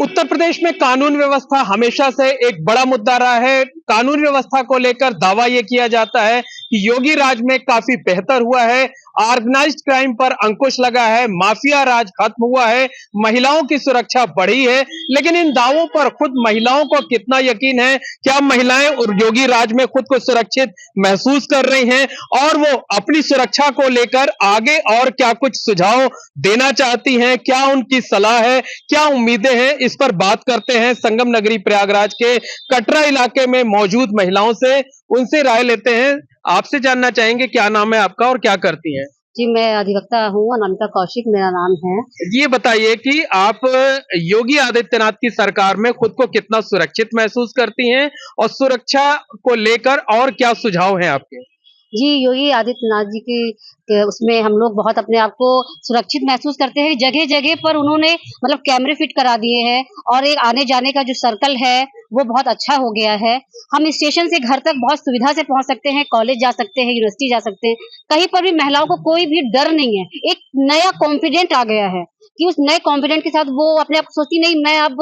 उत्तर प्रदेश में कानून व्यवस्था हमेशा से एक बड़ा मुद्दा रहा है। कानून व्यवस्था को लेकर दावा यह किया जाता है कि योगी राज में काफी बेहतर हुआ है, ऑर्गेनाइज्ड क्राइम पर अंकुश लगा है, माफिया राज खत्म हुआ है, महिलाओं की सुरक्षा बढ़ी है। लेकिन इन दावों पर खुद महिलाओं को कितना यकीन है? क्या महिलाएं योगी राज में खुद को सुरक्षित महसूस कर रही हैं और वो अपनी सुरक्षा को लेकर आगे और क्या कुछ सुझाव देना चाहती हैं? क्या उनकी सलाह है? क्या उम्मीदें हैं? इस पर बात करते हैं संगम नगरी प्रयागराज के कटरा इलाके में मौजूद महिलाओं से, उनसे राय लेते हैं। आपसे जानना चाहेंगे क्या नाम है आपका और क्या करती हैं? जी, मैं अधिवक्ता हूँ, अनामिका कौशिक मेरा नाम है। ये बताइए कि आप योगी आदित्यनाथ की सरकार में खुद को कितना सुरक्षित महसूस करती हैं और सुरक्षा को लेकर और क्या सुझाव हैं आपके? जी, योगी आदित्यनाथ जी की उसमें हम लोग बहुत अपने आप को सुरक्षित महसूस करते हैं। जगह-जगह पर उन्होंने मतलब कैमरे फिट करा दिए हैं और एक आने-जाने का जो सर्कल है, वो बहुत अच्छा हो गया है। हम स्टेशन से घर तक बहुत सुविधा से पहुँच सकते हैं, कॉलेज जा सकते हैं, यूनिवर्सिटी जा सकते हैं। कहीं पर भी महिलाओं को कोई भी डर नहीं है। एक नया कॉन्फिडेंट आ गया है कि उस नए कॉन्फिडेंट के साथ वो अपने आप को सोचती नहीं मैं अब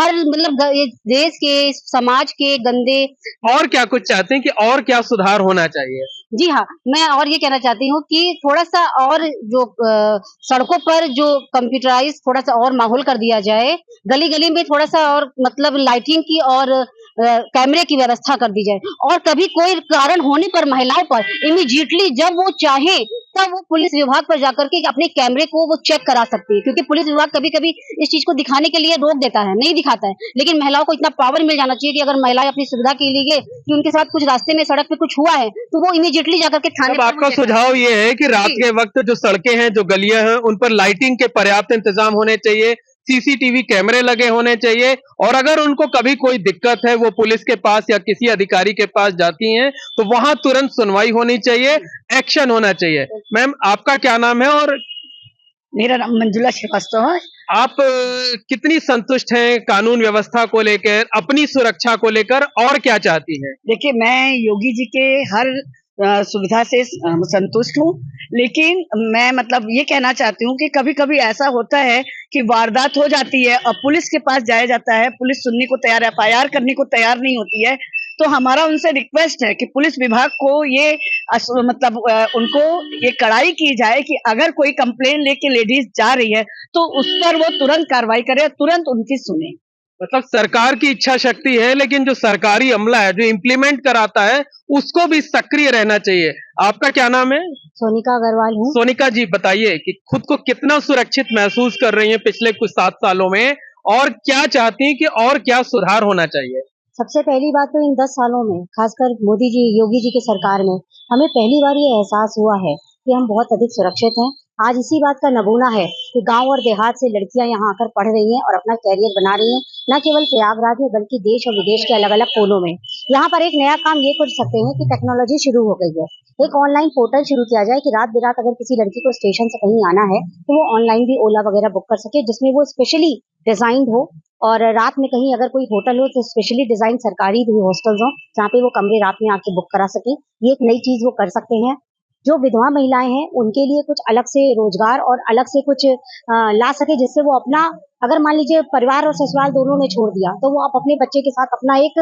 हर मतलब ये देश के, समाज के गंदे। और क्या कुछ चाहते हैं कि और क्या सुधार होना चाहिए? जी हाँ, मैं और ये कहना चाहती हूँ कि थोड़ा-सा और जो सड़कों पर जो कंप्यूटराइज़ थोड़ा-सा और माहौल कर दिया जाए, गली-गली में थोड़ा-सा और मतलब लाइटिंग की और कैमरे की व्यवस्था कर दी जाए और कभी कोई कारण होने पर महिलाओं पर इमीडिएटली जब वो चाहे तब वो पुलिस विभाग पर जाकर के अपने कैमरे को वो चेक करा सकती है क्योंकि पुलिस विभाग कभी-कभी इस चीज़ को दिखाने के लिए रोक देता है, नहीं दिखाता है। लेकिन महिलाओं को इतना पावर मिल जाना चाहिए कि अगर महिलाएँ अपनी सुविधा के लिए कि उनके साथ कुछ रास्ते में सड़क पे कुछ हुआ है, तो वो इमीडिएटली जाकर के थाने अब पर आपका सुझाव ये है कि रात जी। के वक्त जो सड़कें हैं, जो गलियां हैं, उन पर लाइटिंग के पर्याप्त इंतजाम होने चाहिए, सीसीटीवी कैमरे लगे होने चाहिए और अगर उनको कभी कोई दिक्कत है, वो पुलिस के पास या किसी अधिकारी के पास जाती हैं, तो वहां तुरंत सुनवाई होनी चाहिए, एक्शन होना चाहिए। मैम, आपका क्या नाम है और मेरा नाम मंजुला श्रीवास्तव है। आप कितनी संतुष्ट हैं कानून व्यवस्था को लेकर, अपनी सुरक्षा को लेकर और क्या चाहती हैं? देखिए, मैं योगी जी के हर सुविधा से संतुष्ट हूँ, लेकिन मैं मतलब ये कहना चाहती हूँ कि कभी-कभी ऐसा होता है कि वारदात हो जाती है और पुलिस के पास जाया जाता है, पुलिस सुनने को तैयार है, एफआईआर करने को तैयार नहीं होती है। तो हमारा उनसे रिक्वेस्ट है कि पुलिस विभाग को ये मतलब उनको ये कड़ाई की जाए कि अगर कोई कंप्लेन लेके लेडीज जा रही है, तो उस पर वो तुरंत कार्रवाई करे, तुरंत उनकी सुने। मतलब सरकार की इच्छा शक्ति है, लेकिन जो सरकारी अमला है, जो इम्प्लीमेंट कराता है, उसको भी सक्रिय रहना चाहिए। आपका क्या नाम है? सोनिका अग्रवाल हूँ। सोनिका जी, बताइए कि खुद को कितना सुरक्षित महसूस कर रही हैं पिछले कुछ 7 सालों में और क्या चाहती हैं कि और क्या सुधार होना चाहिए? सबसे पहली बात तो इन 10 सालों में, खासकर मोदी जी, योगी जी की सरकार में, हमें पहली बार ये एहसास हुआ है कि हम बहुत अधिक सुरक्षित हैं। आज इसी बात का नमूना है कि गांव और देहात से लड़कियां यहाँ आकर पढ़ रही हैं और अपना करियर बना रही हैं, न केवल प्रयागराज में बल्कि देश और विदेश के अलग-अलग कोनों में। यहाँ पर एक नया काम ये कर सकते हैं कि टेक्नोलॉजी शुरू हो गई है। एक ऑनलाइन पोर्टल शुरू किया जाए कि रात-बेरात अगर किसी लड़की को स्टेशन से कहीं आना है, तो वो ऑनलाइन भी ओला वगैरह बुक कर सके, जिसमें वो स्पेशली डिजाइन्ड हो और रात में कहीं अगर कोई होटल हो तो स्पेशली डिजाइन सरकारी भी हॉस्टल्स हो जहाँ पे वो कमरे रात में आके बुक करा सके। ये एक नई चीज वो कर सकते हैं। जो विधवा महिलाएं हैं उनके लिए कुछ अलग से रोजगार और अलग से कुछ ला सके जिससे वो अपना अगर मान लीजिए परिवार और ससुराल दोनों ने छोड़ दिया तो वो आप अपने बच्चे के साथ अपना एक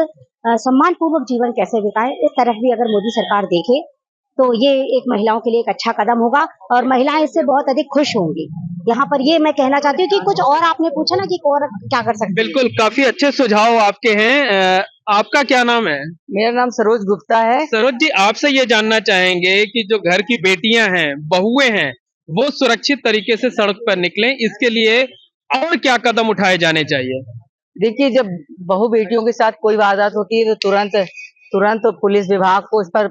सम्मान पूर्वक जीवन कैसे बिताए, इस तरफ भी अगर मोदी सरकार देखे तो ये एक महिलाओं के लिए एक अच्छा कदम होगा और महिलाएं इससे बहुत अधिक खुश होंगी। यहाँ पर ये मैं कहना चाहती हूँ कि कुछ और आपने पूछा ना कि और क्या कर सकते हैं। बिल्कुल, काफी अच्छे सुझाव आपके हैं। आपका क्या नाम है? मेरा नाम सरोज गुप्ता है। सरोज जी, आपसे ये जानना चाहेंगे कि जो घर की बेटियां हैं, बहुएं हैं, वो सुरक्षित तरीके से सड़क पर निकलें, इसके लिए और क्या कदम उठाए जाने चाहिए? देखिए, जब बहू बेटियों के साथ कोई वारदात होती है तो तुरंत तुरंत पुलिस विभाग को उस पर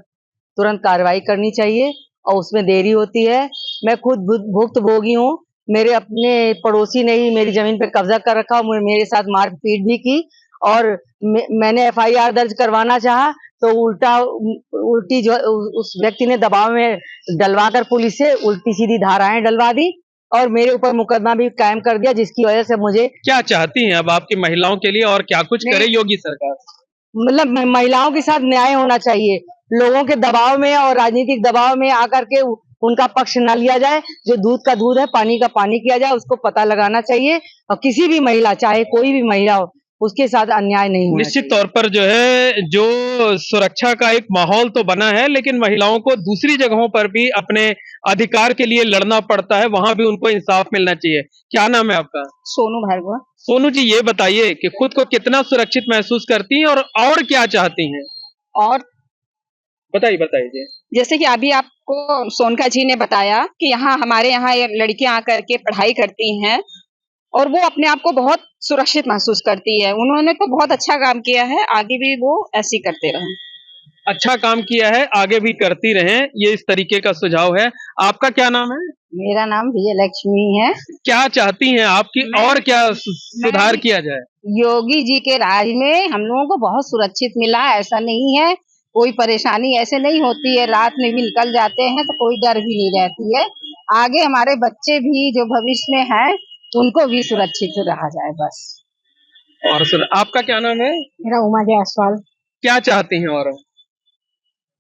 तुरंत कार्रवाई करनी चाहिए और उसमें देरी होती है। मैं खुद भुक्तभोगी हूँ। मेरे अपने पड़ोसी ने ही मेरी जमीन पर कब्जा कर रखा और मेरे साथ मारपीट भी की और मैंने एफआईआर दर्ज करवाना चाहा तो उल्टी जो उस व्यक्ति ने दबाव में डलवाकर पुलिस से उल्टी सीधी धाराएं डलवा दी और मेरे ऊपर मुकदमा भी कायम कर दिया, जिसकी वजह से मुझे क्या चाहती हैं अब आपकी महिलाओं के लिए और क्या कुछ करे योगी सरकार? मतलब महिलाओं के साथ न्याय होना चाहिए। लोगों के दबाव में और राजनीतिक दबाव में आकर के उनका पक्ष न लिया जाए। जो दूध का दूध है, पानी का पानी किया जाए, उसको पता लगाना चाहिए। और किसी भी महिला, चाहे कोई भी महिला हो, उसके साथ अन्याय नहीं होना निश्चित तौर पर जो है, जो सुरक्षा का एक माहौल तो बना है, लेकिन महिलाओं को दूसरी जगहों पर भी अपने अधिकार के लिए लड़ना पड़ता है, वहां भी उनको इंसाफ मिलना चाहिए। क्या नाम है आपका? सोनू भार्गव। सोनू जी, ये बताइए कि खुद को कितना सुरक्षित महसूस करती हैं और क्या चाहती हैं? और बताइए बताइए जी। जैसे कि अभी आपको सोनका जी ने बताया कि हमारे यहाँ ये लड़कियां आकर के पढ़ाई करती हैं और वो अपने आप को बहुत सुरक्षित महसूस करती है। उन्होंने तो बहुत अच्छा काम किया है, आगे भी वो ऐसे ही करते रहें। अच्छा काम किया है, आगे भी करती रहें, ये इस तरीके का सुझाव है। आपका क्या नाम है? मेरा नाम विजयलक्ष्मी है। क्या चाहती हैं आपकी और क्या सुधार किया जाए? योगी जी के राज में हम लोगों को बहुत सुरक्षित मिला, ऐसा नहीं है, कोई परेशानी ऐसे नहीं होती है। रात में भी निकल जाते हैं तो कोई डर भी नहीं रहती है। आगे हमारे बच्चे भी जो भविष्य में हैं, उनको भी सुरक्षित रहा जाए बस। और आपका क्या नाम है? मेरा उमा जायसवाल। क्या चाहती हैं और?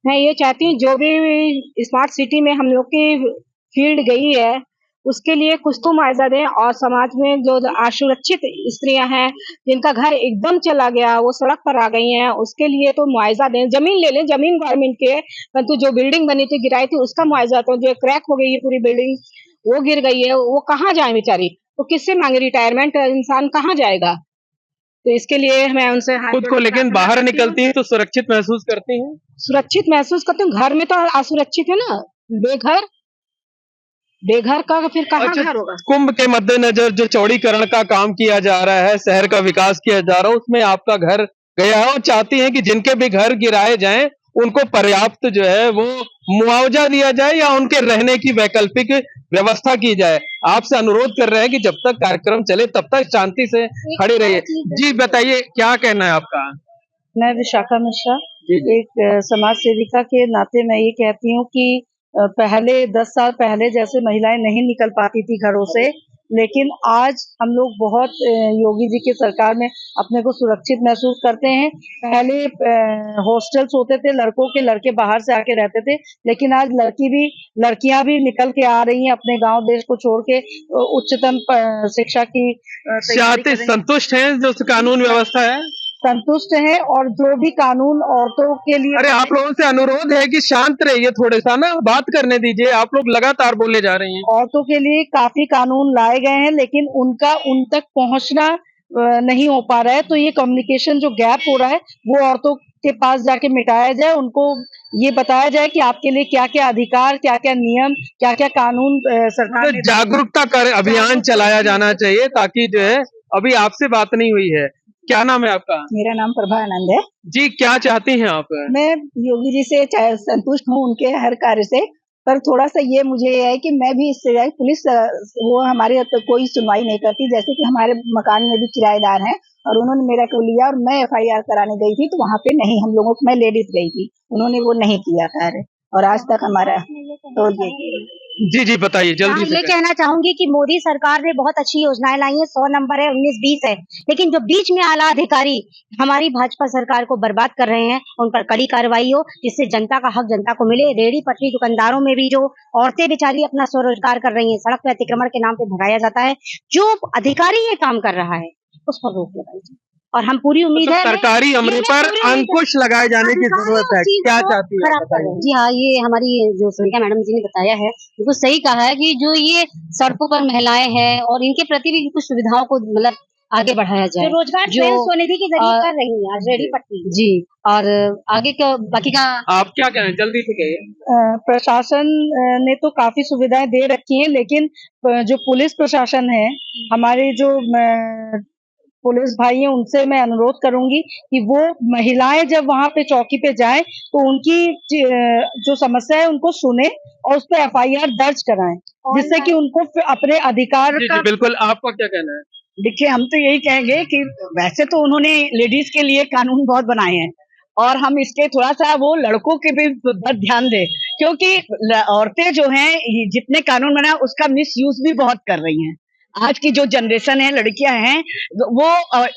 मैं ये चाहती हूँ जो भी स्मार्ट सिटी में हम लोग की फील्ड गई है, उसके लिए कुछ तो मुआवजा दें और समाज में जो असुरक्षित स्त्रियां हैं, जिनका घर एकदम चला गया, वो सड़क पर आ गई हैं, उसके लिए तो मुआवजा दें। जमीन ले लें, जमीन गवर्नमेंट की है, परंतु जो बिल्डिंग बनी थी, गिराई थी, उसका मुआवजा तो जो क्रैक हो गई है पूरी बिल्डिंग, वो गिर गई है, वो कहाँ जाए बेचारी? तो किससे मांगे रिटायरमेंट? इंसान कहाँ जाएगा? तो इसके लिए मैं उनसे खुद को लेकिन बाहर निकलती हैं तो सुरक्षित महसूस करती हैं? सुरक्षित महसूस करती हूँ। घर में तो असुरक्षित है ना, बेघर, बेघर का फिर कहाँ अच्छा, घर होगा? कुंभ के मद्देनजर जो चौड़ीकरण का काम किया जा रहा है, शहर का विकास किया जा रहा है, उसमें आपका घर गया है और चाहती हैं कि जिनके भी घर गिराए जाएं, उनको पर्याप्त जो है वो मुआवजा दिया जाए या उनके रहने की वैकल्पिक व्यवस्था की जाए। आपसे अनुरोध कर रहे हैं कि जब तक कार्यक्रम चले तब तक शांति से खड़े रहिए। जी बताइए, क्या कहना है आपका? मैं विशाखा मिश्रा, एक समाज सेविका के नाते मैं ये कहती हूँ कि पहले 10 साल पहले जैसे महिलाएं नहीं निकल पाती थी घरों से, लेकिन आज हम लोग बहुत योगी जी की सरकार में अपने को सुरक्षित महसूस करते हैं। पहले हॉस्टल्स होते थे, लड़कों के लड़के बाहर से आके रहते थे, लेकिन आज लड़कियां भी निकल के आ रही हैं अपने गांव देश को छोड़ के, उच्चतम शिक्षा की चाहते संतुष्ट हैं जो कानून व्यवस्था है? संतुष्ट है। और जो भी कानून औरतों के लिए, अरे आप लोगों से अनुरोध है कि शांत रहिए, थोड़ा सा ना बात करने दीजिए, आप लोग लगातार बोले जा रही हैं। औरतों के लिए काफी कानून लाए गए हैं, लेकिन उनका उन तक पहुंचना नहीं हो पा रहा है। तो ये कम्युनिकेशन जो गैप हो रहा है, वो औरतों के पास जाके मिटाया जाए, उनको ये बताया जाए कि आपके लिए क्या क्या अधिकार, क्या क्या नियम, क्या क्या कानून सरकार ने। जागरूकता कर अभियान चलाया जाना चाहिए ताकि जो है, अभी आपसे बात नहीं हुई है, क्या नाम है आपका? मेरा नाम प्रभा आनंद है। जी, क्या चाहती हैं आप? मैं योगी जी से संतुष्ट हूँ उनके हर कार्य से, पर थोड़ा सा ये मुझे है कि मैं भी इससे जाए, पुलिस वो हमारे तो कोई सुनवाई नहीं करती। जैसे कि हमारे मकान में भी किराएदार हैं और उन्होंने मेरा को लिया और मैं FIR कराने गई थी, तो वहाँ पे नहीं, हम लोगों को, मैं लेडीज गई थी, उन्होंने वो नहीं किया कार्य और आज तक हमारा तो जी जी बताइए जल्दी से। ये कहना चाहूंगी कि मोदी सरकार ने बहुत अच्छी योजनाएं लाई हैं, 100 नंबर है, 19-20 है, लेकिन जो बीच में आला अधिकारी हमारी भाजपा सरकार को बर्बाद कर रहे हैं, उन पर कड़ी कार्रवाई हो, जिससे जनता का हक जनता को मिले। रेहड़ी पटरी दुकानदारों में भी जो औरतें बेचारी अपना स्वरोजगार कर रही हैं, सड़क पे अतिक्रमण के नाम पे भगाया जाता है, जो अधिकारी ये काम कर रहा है उस पर रोक लगाई जाए। और हम पूरी उम्मीद है सरकारी अमले पर अंकुश लगाए जाने की जरूरत है। क्या चाहती है? जी हाँ, ये हमारी जो सुनीता मैडम जी ने बताया है, बिल्कुल सही कहा है कि जो ये सड़कों पर महिलाएं हैं और इनके प्रति भी कुछ सुविधाओं को मतलब आगे बढ़ाया जाए। जो रोजगार स्वनिधि के जरिए कर रही है आज रेहड़ी पटरी। जी, और आगे का बाकी का आप क्या कहें, जल्दी से कहिए। प्रशासन ने तो काफी सुविधाएं दे रखी हैं, लेकिन जो पुलिस प्रशासन है, हमारे जो पुलिस भाई हैं, उनसे मैं अनुरोध करूंगी कि वो महिलाएं जब वहां पे चौकी पे जाएं तो उनकी जो समस्या है उनको सुने और उस पर FIR दर्ज कराएं, जिससे कि उनको अपने अधिकार जी, बिल्कुल। आपका क्या कहना है? देखिए, हम तो यही कहेंगे कि वैसे तो उन्होंने लेडीज के लिए कानून बहुत बनाए हैं और हम इसके थोड़ा सा वो लड़कों के भी पर ध्यान दें, क्योंकि औरतें जो हैं जितने कानून बनाए उसका मिसयूज भी बहुत कर रही हैं। आज की जो जनरेशन है, लड़कियां हैं, वो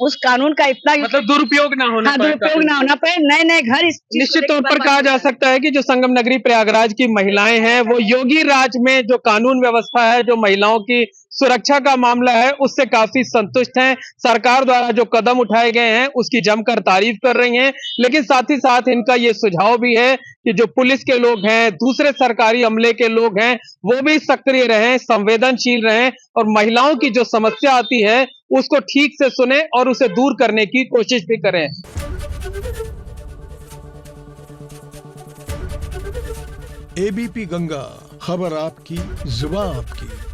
उस कानून का इतना मतलब दुरुपयोग ना होना हाँ, पाए दुरुपयोग ना होना पाए। नए नए घर इस चीज को निश्चित लेके तौर पर बर्बाद कहा हो जा रहे हैं। सकता है कि जो संगम नगरी प्रयागराज की महिलाएं हैं वो योगी राज में जो कानून व्यवस्था है, जो महिलाओं की सुरक्षा का मामला है, उससे काफी संतुष्ट हैं। सरकार द्वारा जो कदम उठाए गए हैं उसकी जमकर तारीफ कर रही हैं, लेकिन साथ ही साथ इनका ये सुझाव भी है कि जो पुलिस के लोग हैं, दूसरे सरकारी अमले के लोग हैं, वो भी सक्रिय रहें, संवेदनशील रहें और महिलाओं की जो समस्या आती है उसको ठीक से सुने और उसे दूर करने की कोशिश भी करें। एबीपी गंगा, खबर आपकी, जुबान आपकी।